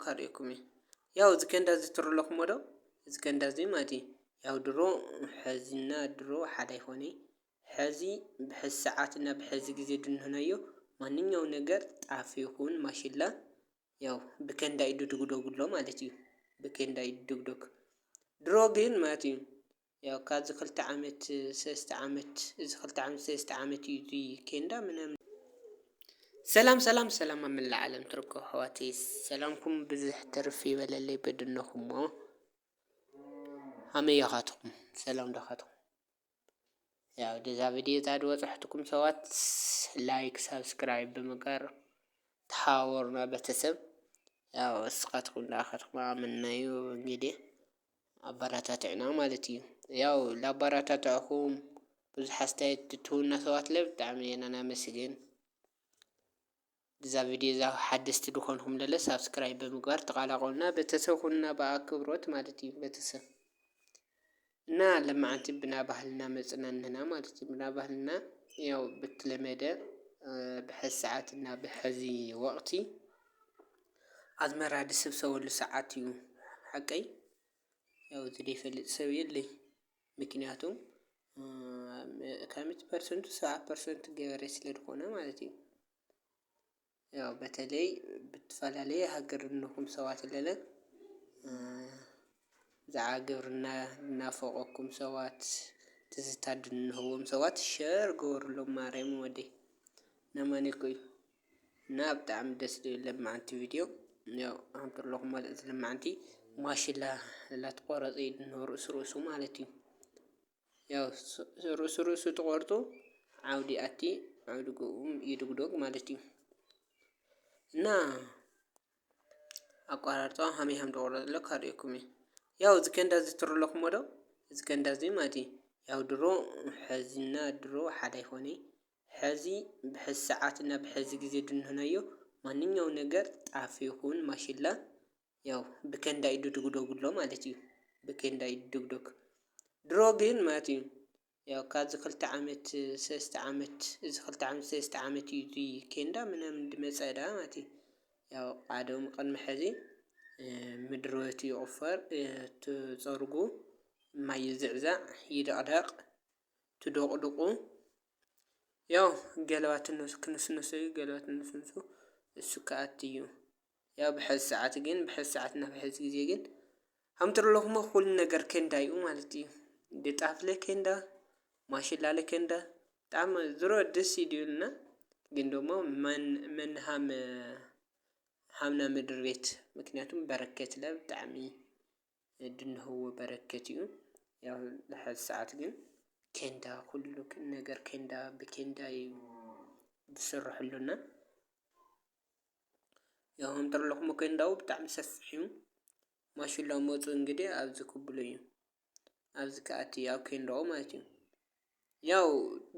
ካሪኩሚ ያው ዝከንዳ ዝትርለኩም ወዶ ዝከንዳ ዘይ ማቲ ያው ድሮ ሕዝና ድሮ ሓዳይ ሆኒ ሕዚ ብሕዝ ሰዓትና ብሕዚ ጊዜ ድንህናዮ ማንኛው ነገር ጣፍ ይኹን ማሽላ ያው ብከንዳ ይድድጉዶጉሎ ማለት እዩ ብከንዳ ይድድጉዶግ ድሮ ግን ማቲ ያው ካዝ ክልተ ዓመት ሰስተ ዓመት እዚ ክልተ ዓመት ሰስተ ዓመት እዩ ከንዳ ምናምን ሰላም من العالم تركو حواتي سلامكم بزح ترف يبللي بدنكم هم يخاتكم سلام دخاتكم يا دزا فيديو تاع وضحتكم سوات لايك سبسكرايب بمقر تحاورنا بتسب يا وسقاتكم داخلكم عملنايو انجدي አበራታታና ማለት እዩ ያው ለአበራታታኩም ብዙ ሐስተያየት ትሁና ሰዋት ለብ ጣዕሜና መስገን ዛ ቪዲዮ ዛ ሐድስት ድኾንኩም ለለ ሰብስክራይብ በመግባር ተቃላቀሉና በተሰብኩና በአክብሮት ማለት እዩ በተሰብ እና ለማዓንቲ ብና ባህልና መጽናንና ማለት እዩ ብና ባህልና ያው በተለመደ በሐስ ሰዓትና በሐዚ ወቅቲ አዝመራ ድስብሰወሉ ሰዓት እዩ ሐቀይ ያው ዝዴ ፈልጥ ሰብ የለይ ምክንያቱም ከ100% 7% ገበሬ ስለሆነ ማለት እዩ ያው በተለይ ብትፈላለየ ሀገር እንኩም ሰዋት ለለ ዘዓግብርና እናፈቆኩም ሰዋት ትዝታድንሁም ሰዋት ሸር ገወርሎም ማርያም ወዴ ነማኒኩይ እና በጣም ደስ ለማዓንቲ ቪዲዮ ያው አንተርለኩም ማለት ለማዓንቲ ማሽላ ላትቆረጥ ይድነው ርዕሱ ማለት እዩ ያው ርዕሱ ተቆርጦ አውዲ አቲ አውድጉም ይድጉዶግ ማለት እዩ እና አቋራርጧ ሀሚያም ደወረለ ካሪኩሚ ያው ዝከንዳ ዝትርለኩም ወዶ ዝከንዳ ዘይ ማቲ ያው ድሮ ሕዝና ድሮ ሓዳይ ሆኒ ሕዚ ብሕዝ ሰዓትና ብሕዚ ጊዜ ድንህናዮ ማንኛው ነገር ጣፍ ይኹን ማሽላ ያው ብከንዳ ይድድጉዶጉሎ ማለት እዩ ብከንዳ ይድድጉዶግ ድሮ ግን ማቲ ያው ካዝ ክልተ ዓመት ሰስተ ዓመት እዚ ክልተ ዓመት ሰስተ ዓመት እዩ ከንዳ ምናምን ድመጸዳ ማቲ ያው አዶም ቀድሚ ሕዚ ምድሮት ይቆፈር ትጸርጉ ማይ ዝዕዛዕ ይደቅደቅ ትዶቅድቁ ያው ገለባት ክንስንሱ ገለባት ክንስንሱ እሱ ከአትዩ ያው በሕዝ ሰዓት ግን በሕዝ ሰዓትና በሕዝ ጊዜ ግን አምጥርለኩም ሁሉ ነገር ከንዳ እዩ ማለት እዩ ድጣፍለ ከንዳ ማሽላ ለከንዳ ጣም ዝሮ ደስ ይዲልና ግን ደሞ መንሃም ሃምና ምድር ቤት ምክንያቱም በረከት ለብ ጣዕሚ ድንህው በረከት እዩ ያው ለሐዝ ሰዓት ግን ከንዳ ሁሉ ነገር ከንዳ በከንዳ ይስርሕሉና ያው አምጥርለኩም ከንዳው በጣም ሰፊሕ እዩ ማሽላው ሞጹ እንግዲህ አብዝ ኩብሉ እዩ አብዝ ከአቲ ያው ከንዳው ማለት እዩ ያው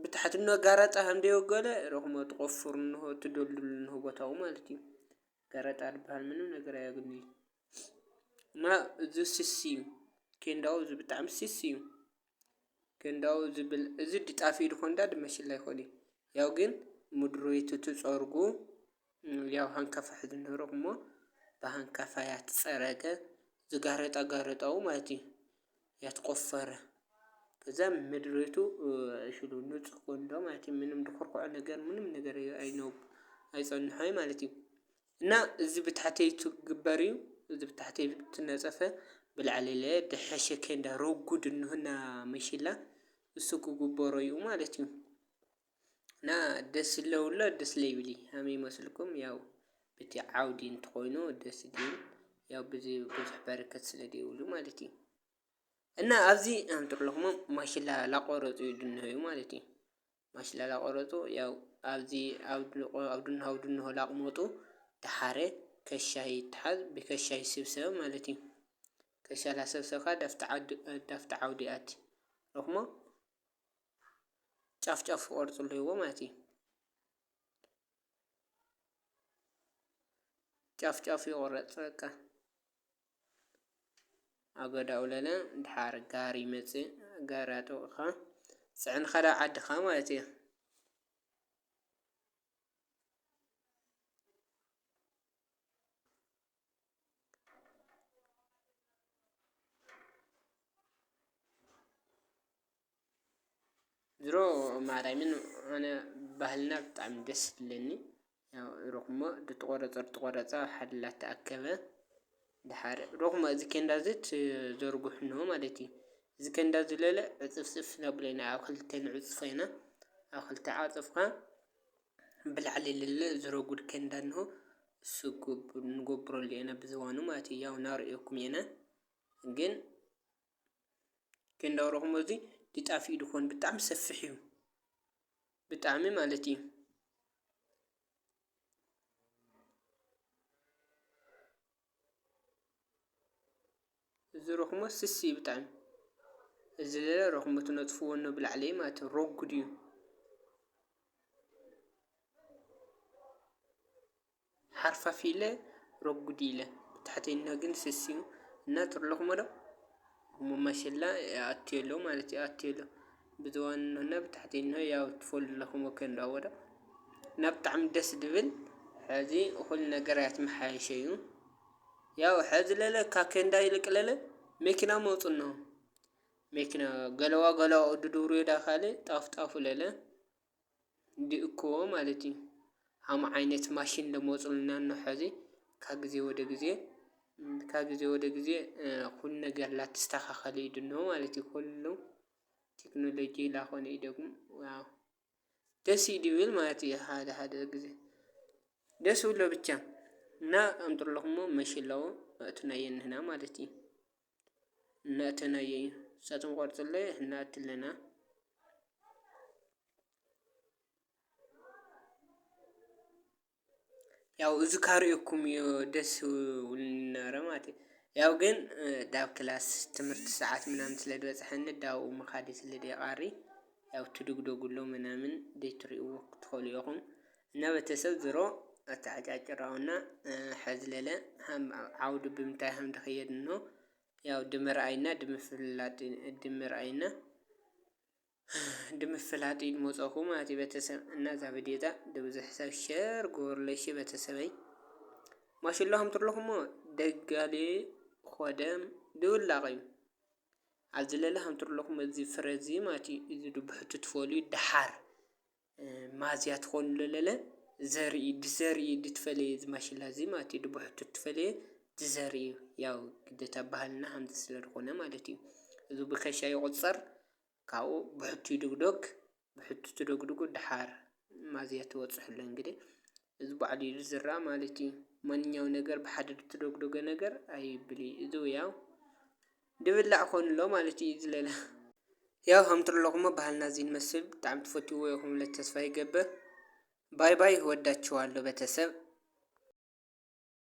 ብታሕትነ ጋራጣ እንደው ገለ ረክሞ ተቆፍሩንሁ ትዶልሉንሁ ቦታው ማለት እዩ ጋራጣ ድባል ምንም ነገር አያግኒ እና እዚ ሲሲ ከንዳው እዚ በጣም ሲሲ ከንዳው ዝብል እዚ ድጣፊ ድኮንዳ ድመሽላ ይኮኒ ያው ግን ምድሮይቱ ትጸርጉ ያው ሃንካፋ ሕዝን ረክሞ በሃንካፋ ያትጸረገ ዝጋረጣ ጋረጣው ማለት እዩ ያትቆፈረ ከዛ ምድሮይቱ ሽሉ ንጹህ ኮንዳ ማለት እዩ ምንም ድኮርኮዕ ነገር ምንም ነገር አይነው አይጸንሐይ ማለት እዩ እና እዚ ብታሕተይቱ ግበር እዩ እዚ ብታሕተይ ትነጸፈ ብልዓለለ ድሐሸ ከንዳ ረጉድ እንሁና መሽላ እሱ ክግበሮ እዩ ማለት እዩ እና ደስ ለውላ ደስ ለይብሊ ሃመ ይመስልኩም ያው በቲ ዓውዲ እንትኮይኑ ደስ ይብል ያው ብዙ በረከት ስለደውሉ ማለት እዩ እና አብዚ አንጥርለኩም ማሽላ ላቆረጡ ይድነዩ ማለት እዩ ማሽላ ላቆረጡ ያው አብዚ አውዱን ላቅሞጡ ተሓረ ከሻይ ተሓዝ በከሻይ ስብሰብ ማለት እዩ ከሻላ ሰብሰብካ ዳፍታ ዓውዲ አቲ ረክሞ ጫፍ ጫፍ ቆርጽልዎ ማለት እዩ ጫፍ ጫፍ ይቆረጽካ አገዳው ለለ ድሓር ጋሪ መጽእ ጋራጦኻ ጽዕን ኸዳ ዓድኻ ማለት እዩ ዝሮ ማርያምን ኣነ ባህልና ብጣዕሚ ደስ ዝብለኒ ያው ረኹሞ ተቆረፀ ሓደ ተኣከበ ድሓር ረኹሞ እዚ ኬንዳ ዝት ዘርጉሕ ነው ማለት እዩ እዚ ኬንዳ ዝለለ ዕፅፍፅፍ ነብለና ኣብ ክልተ ንዕፅፎ ኢና ኣብ ክልተ ዓፅፍካ ብላዕሊ ልለ ዝረጉድ ኬንዳ እንሆ እሱ ንገብረሉ ኢና ብዝባኑ ማለት እዩ ያው ናርአየኩም ኢና ግን ኬንዳው ረኹሞ እዚ ሊጣፊኡ ድኾን ብጣዕሚ ሰፊሕ እዩ ብጣዕሚ ማለት እዩ እዚ ረኹሞ ስሲ ብጣዕሚ እዚ ለለ ረኹሞ ትነጥፍዎ ኖ ብላዕሊ ማለት ረጉድ እዩ ሓርፋፍ ኢለ ረጉድ ኢለ ብታሕተይና ግን ስሲ እዩ እና ትርለኹሞ ዶ እሞ ማሸላ ኣትየሎ ማለት እዩ ኣትየሎ ብዝዋንና ብታሕተይና ያው ትፈልለኹሞ ኬንዳዎ ዶ እና ብጣዕሚ ደስ ዝብል ሕዚ ኩሉ ነገራት መሓየሸ እዩ ያው ሕዚ ለለ ካብ ኬንዳ ይልቅ ለለ መኪና መፁ እንሆ መኪና ገለዋ ድድብሩ ዳ ካልእ ጣፍጣፉ ለለ እንዲእክቦ ማለት እዩ ሃምኡ ዓይነት ማሽን ለመፁልና እንሆ ሕዚ ካብ ጊዜ ወደ ጊዜ ኩሉ ነገር ላተስተኻኸለ እዩ ድንሆ ማለት እዩ ኩሉ ቴክኖሎጂ ላኾነ እዩ ደግሞ ዋው ደስ እዩ ድብል ማለት እዩ ሓደ ጊዜ ደስ ብሎ ብቻ እና ኣምጥለኹሞ መሸላዎ እትናየ ንህና ማለት እዩ እናእተናየ እዩ ንሳቶም ቆርፅለ እናእቲ ኣለና ያው እዚ ካርኦኩም እዩ ደስ ውልኒ ነበረ ማለት እዩ ያው ግን ዳብ ክላስ ትምህርቲ ሰዓት ምናምን ስለዝበፅሐኒ ዳብኡ ምኻድ ስለዘይቀሪ ያው ትድግደጉሎ ምናምን ዘይትሪእዎ ክትኽእሉ ኢኹም እና ቤተሰብ ዝሮ ኣተዓጫጭራውና ሕዚ ለለ ዓውዱ ብምንታይ ከም ዝኽየድ እንሆ ያው ድምርኣይና ድምፍላጥ እዩ ዝመፀኹ ማለት እዩ ቤተሰብ እና እዛ ቪድዮ ብብዙሕ ሰብ ሸር ግበሩለይ እሺ ቤተሰበይ ማሽላ ከም ትርለኹሞ ደጋሊ ኾደም ድውላቕ እዩ ኣብዚ ለለ ከም ትርለኹሞ እዚ ፍረ እዚ ማለት እዩ እዚ ድብሕቱ ትፈልዩ ድሓር ማዝያ ትኾንሉ ለለ ዘርኢ ድትፈለየ እዚ ማሽላ እዚ ማለት እዩ ድብሕቱ ትፈለየ ዝዘርኢ ያው ግዴታ ባህልና ከምዚ ስለዝኾነ ማለት እዩ እዚ ብከሻ ይቁፀር ካብኡ ብሕቱ ይድግደግ ብሕቱ ትደግድጉ ድሓር ማዝያ ትበፅሕሉ እንግዲህ እዚ ባዕሉ እዩ ዝዝራእ ማለት እዩ ማንኛውም ነገር ብሓደ ትደግደገ ነገር ኣይብል እዚ ያው ድብላዕ ኮንሎ ማለት እዩ ዝለለ ያው ከም ትርለኹሞ ባህልና እዚ ንመስል ብጣዕሚ ትፈትውዎ ኢኹም ተስፋ ይገብር ባይ ባይ ወዳችኋለሁ ቤተሰብ